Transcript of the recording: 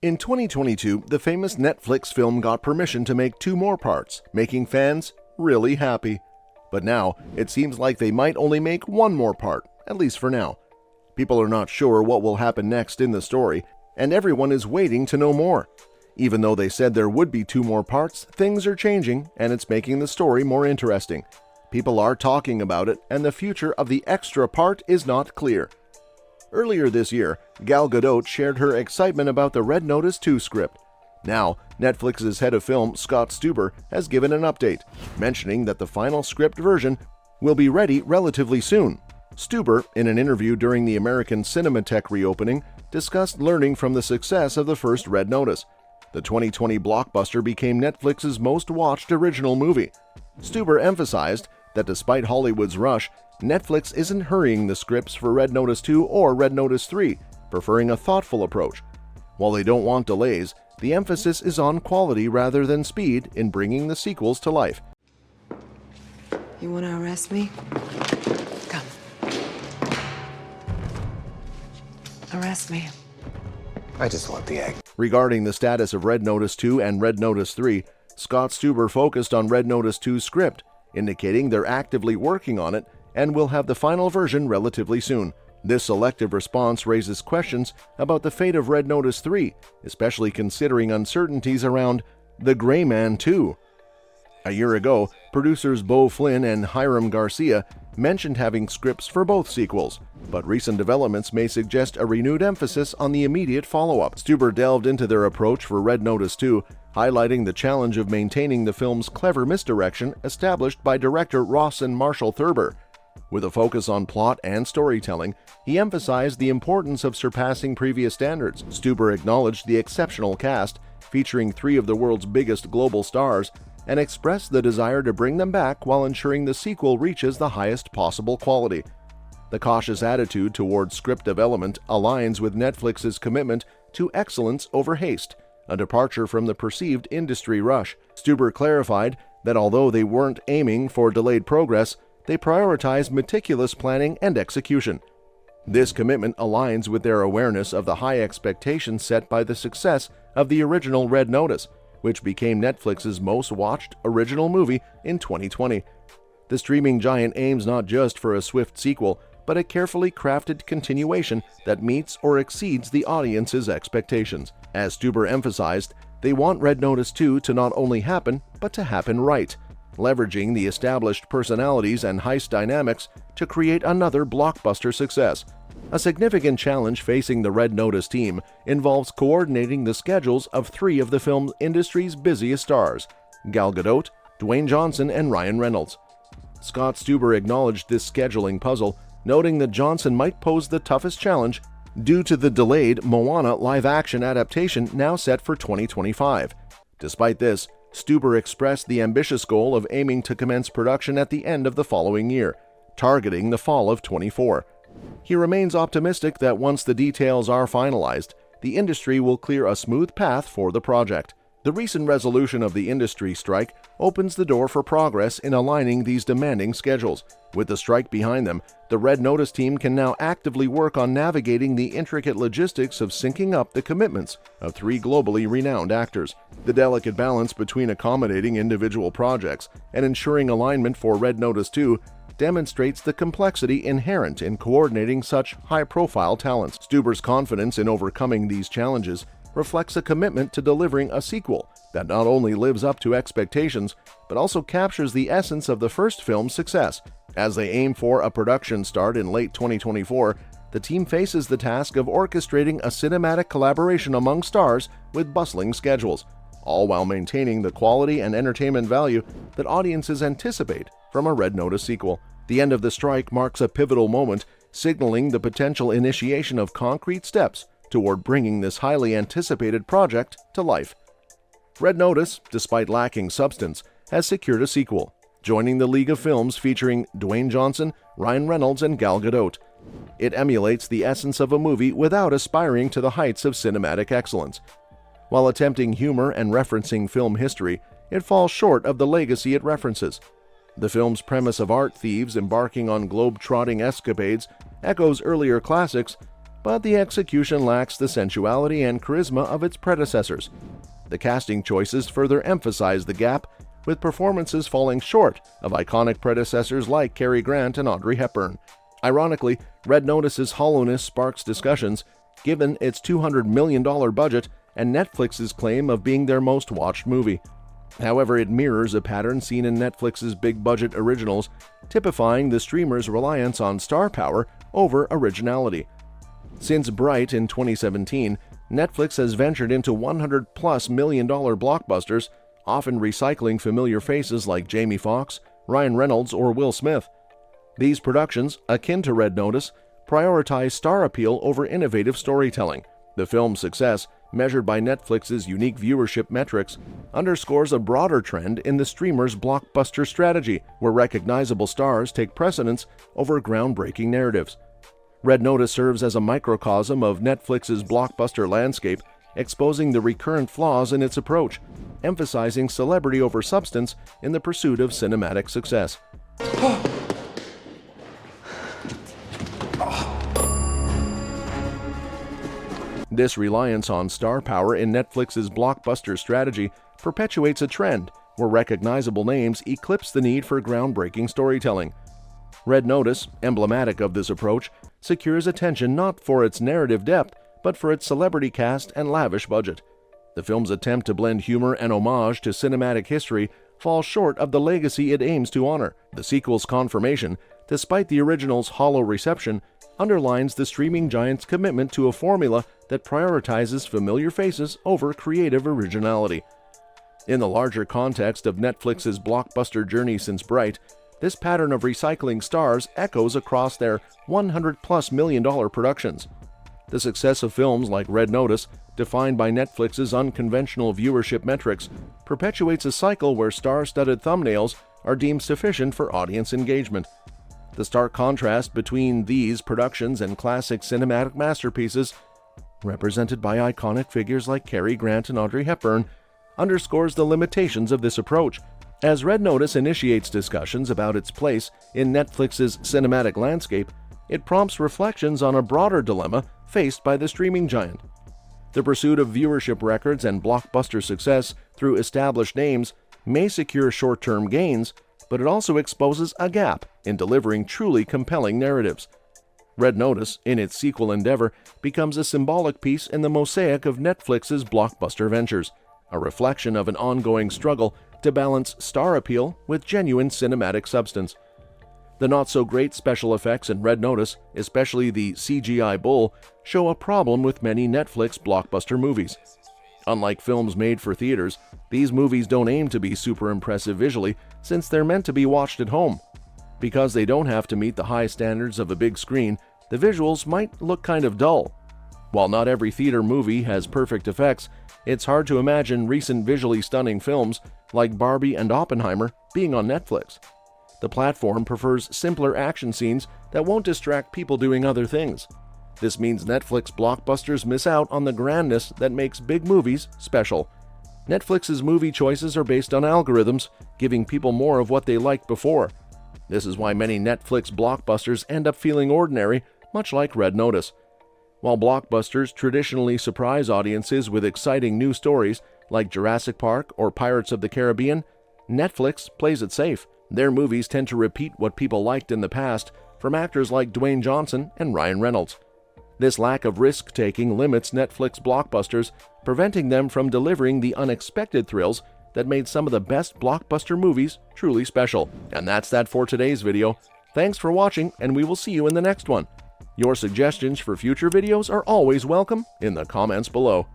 In 2022, the famous Netflix film got permission to make 2 more parts, making fans really happy. But now, it seems like they might only make 1 more part, at least for now. People are not sure what will happen next in the story, and everyone is waiting to know more. Even though they said there would be 2 more parts, things are changing, and it's making the story more interesting. People are talking about it, and the future of the extra part is not clear. Earlier this year, Gal Gadot shared her excitement about the Red Notice 2 script. Now, Netflix's head of film, Scott Stuber, has given an update, mentioning that the final script version will be ready relatively soon. Stuber, in an interview during the American Cinematheque reopening, discussed learning from the success of the first Red Notice. The 2020 blockbuster became Netflix's most watched original movie. Stuber emphasized that despite Hollywood's rush, Netflix isn't hurrying the scripts for Red Notice 2 or Red Notice 3, preferring a thoughtful approach. While they don't want delays, the emphasis is on quality rather than speed in bringing the sequels to life. You want to arrest me? Come. Arrest me. I just want the egg. Regarding the status of Red Notice 2 and Red Notice 3, Scott Stuber focused on Red Notice 2's script, indicating they're actively working on it and will have the final version relatively soon. This selective response raises questions about the fate of Red Notice 3, especially considering uncertainties around The Gray Man 2. A year ago, producers Beau Flynn and Hiram Garcia mentioned having scripts for both sequels, but recent developments may suggest a renewed emphasis on the immediate follow-up. Stuber delved into their approach for Red Notice 2, highlighting the challenge of maintaining the film's clever misdirection established by director Rawson Marshall Thurber. With a focus on plot and storytelling, he emphasized the importance of surpassing previous standards. Stuber acknowledged the exceptional cast, featuring 3 of the world's biggest global stars, and expressed the desire to bring them back while ensuring the sequel reaches the highest possible quality. The cautious attitude towards script development aligns with Netflix's commitment to excellence over haste, a departure from the perceived industry rush. Stuber clarified that although they weren't aiming for delayed progress, they prioritize meticulous planning and execution. This commitment aligns with their awareness of the high expectations set by the success of the original Red Notice, which became Netflix's most watched original movie in 2020. The streaming giant aims not just for a swift sequel, but a carefully crafted continuation that meets or exceeds the audience's expectations. As Stuber emphasized, they want Red Notice 2 to not only happen, but to happen right, leveraging the established personalities and heist dynamics to create another blockbuster success. A significant challenge facing the Red Notice team involves coordinating the schedules of 3 of the film industry's busiest stars, Gal Gadot, Dwayne Johnson, and Ryan Reynolds. Scott Stuber acknowledged this scheduling puzzle, noting that Johnson might pose the toughest challenge due to the delayed Moana live-action adaptation now set for 2025. Despite this, Stuber expressed the ambitious goal of aiming to commence production at the end of the following year, targeting the fall of 24. He remains optimistic that once the details are finalized, the industry will clear a smooth path for the project. The recent resolution of the industry strike opens the door for progress in aligning these demanding schedules. With the strike behind them, the Red Notice team can now actively work on navigating the intricate logistics of syncing up the commitments of 3 globally renowned actors. The delicate balance between accommodating individual projects and ensuring alignment for Red Notice 2 demonstrates the complexity inherent in coordinating such high-profile talents. Stuber's confidence in overcoming these challenges reflects a commitment to delivering a sequel that not only lives up to expectations, but also captures the essence of the first film's success. As they aim for a production start in late 2024, the team faces the task of orchestrating a cinematic collaboration among stars with bustling schedules, all while maintaining the quality and entertainment value that audiences anticipate from a Red Notice sequel. The end of the strike marks a pivotal moment, signaling the potential initiation of concrete steps toward bringing this highly anticipated project to life. Red Notice, despite lacking substance, has secured a sequel, joining the league of films featuring Dwayne Johnson, Ryan Reynolds, and Gal Gadot. It emulates the essence of a movie without aspiring to the heights of cinematic excellence. While attempting humor and referencing film history, it falls short of the legacy it references. The film's premise of art thieves embarking on globe-trotting escapades echoes earlier classics, but the execution lacks the sensuality and charisma of its predecessors. The casting choices further emphasize the gap, with performances falling short of iconic predecessors like Cary Grant and Audrey Hepburn. Ironically, Red Notice's hollowness sparks discussions, given its $200 million budget and Netflix's claim of being their most watched movie. However, it mirrors a pattern seen in Netflix's big-budget originals, typifying the streamer's reliance on star power over originality. Since Bright in 2017, Netflix has ventured into $100+ million blockbusters, often recycling familiar faces like Jamie Foxx, Ryan Reynolds, or Will Smith. These productions, akin to Red Notice, prioritize star appeal over innovative storytelling. The film's success, measured by Netflix's unique viewership metrics, underscores a broader trend in the streamer's blockbuster strategy, where recognizable stars take precedence over groundbreaking narratives. Red Notice serves as a microcosm of Netflix's blockbuster landscape, exposing the recurrent flaws in its approach, emphasizing celebrity over substance in the pursuit of cinematic success. This reliance on star power in Netflix's blockbuster strategy perpetuates a trend where recognizable names eclipse the need for groundbreaking storytelling. Red Notice, emblematic of this approach, secures attention not for its narrative depth, but for its celebrity cast and lavish budget. The film's attempt to blend humor and homage to cinematic history falls short of the legacy it aims to honor. The sequel's confirmation, despite the original's hollow reception, underlines the streaming giant's commitment to a formula that prioritizes familiar faces over creative originality. In the larger context of Netflix's blockbuster journey since Bright, this pattern of recycling stars echoes across their $100+ million productions. The success of films like Red Notice, defined by Netflix's unconventional viewership metrics, perpetuates a cycle where star-studded thumbnails are deemed sufficient for audience engagement. The stark contrast between these productions and classic cinematic masterpieces, represented by iconic figures like Cary Grant and Audrey Hepburn, underscores the limitations of this approach. As Red Notice initiates discussions about its place in Netflix's cinematic landscape, it prompts reflections on a broader dilemma faced by the streaming giant. The pursuit of viewership records and blockbuster success through established names may secure short-term gains, but it also exposes a gap in delivering truly compelling narratives. Red Notice, in its sequel endeavor, becomes a symbolic piece in the mosaic of Netflix's blockbuster ventures, a reflection of an ongoing struggle to balance star appeal with genuine cinematic substance. The not-so-great special effects in Red Notice, especially the CGI bull, show a problem with many Netflix blockbuster movies. Unlike films made for theaters, these movies don't aim to be super impressive visually, since they're meant to be watched at home. Because they don't have to meet the high standards of a big screen, the visuals might look kind of dull. While not every theater movie has perfect effects, it's hard to imagine recent visually stunning films like Barbie and Oppenheimer being on Netflix. The platform prefers simpler action scenes that won't distract people doing other things. This means Netflix blockbusters miss out on the grandness that makes big movies special. Netflix's movie choices are based on algorithms, giving people more of what they liked before. This is why many Netflix blockbusters end up feeling ordinary, much like Red Notice. While blockbusters traditionally surprise audiences with exciting new stories like Jurassic Park or Pirates of the Caribbean, Netflix plays it safe. Their movies tend to repeat what people liked in the past from actors like Dwayne Johnson and Ryan Reynolds. This lack of risk-taking limits Netflix blockbusters, preventing them from delivering the unexpected thrills that made some of the best blockbuster movies truly special. And that's that for today's video. Thanks for watching, and we will see you in the next one. Your suggestions for future videos are always welcome in the comments below.